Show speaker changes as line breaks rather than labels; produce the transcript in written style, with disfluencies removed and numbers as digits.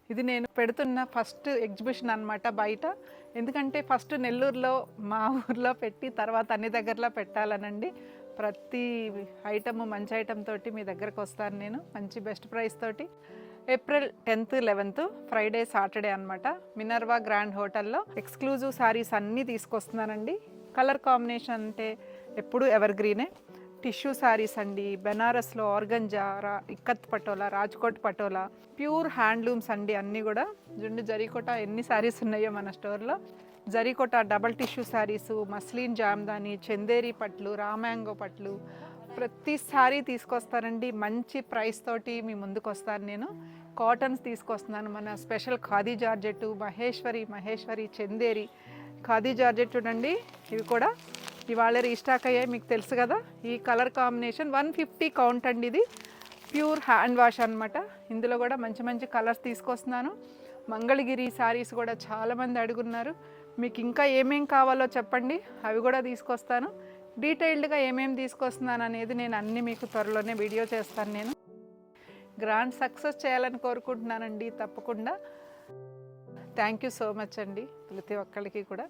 ఇది నేను పెడుతున్న ఫస్ట్ ఎగ్జిబిషన్ అనమాట బయట. ఎందుకంటే ఫస్ట్ నెల్లూరులో మా ఊర్లో పెట్టి తర్వాత అన్ని దగ్గరలో పెట్టాలనండి. ప్రతి ఐటమ్ మంచి ఐటమ్ తోటి మీ దగ్గరకు వస్తాను నేను, మంచి బెస్ట్ ప్రైస్ తోటి. April 10th, 11th Friday Saturday అనమాట. మినర్వా గ్రాండ్ హోటల్లో ఎక్స్క్లూజివ్ శారీస్ అన్నీ తీసుకొస్తున్నానండి. కలర్ కాంబినేషన్ అంటే ఎప్పుడు ఎవర్ గ్రీనే. టిష్యూ శారీస్ అండి, బెనారస్లో organza, ikat patola, Rajkot patola, pure handlooms అండి అన్నీ కూడా. జుండు జరీకోట ఎన్ని శారీస్ ఉన్నాయో మన స్టోర్లో. జరీకోట double tissue saris, muslin jamdani, Chanderi పట్లు, రామ్యాంగో పట్లు, ప్రతి శారీ తీసుకొస్తానండి. మంచి ప్రైస్ తోటి మీ ముందుకు వస్తాను నేను. కాటన్స్ తీసుకొస్తున్నాను, మన special khadi georgette, Maheshwari Chanderi khadi georgette చూడండి. ఇవి కూడా ఇవాళ రీస్టాక్ అయ్యాయి, మీకు తెలుసు కదా. ఈ కలర్ కాంబినేషన్ 150 కౌంట్ అండి. ఇది ప్యూర్ హ్యాండ్ వాష్ అనమాట. ఇందులో కూడా మంచి మంచి కలర్స్ తీసుకొస్తున్నాను. మంగళగిరి శారీస్ కూడా చాలామంది అడుగున్నారు. మీకు ఇంకా ఏమేం కావాలో చెప్పండి, అవి కూడా తీసుకొస్తాను. డీటెయిల్డ్గా ఏమేమి తీసుకొస్తున్నాను అనేది నేను అన్నీ మీకు త్వరలోనే వీడియో చేస్తాను. నేను గ్రాండ్ సక్సెస్ చేయాలని కోరుకుంటున్నానండి తప్పకుండా. థ్యాంక్ యూ సో మచ్ అండి ప్రతి ఒక్కరికి కూడా.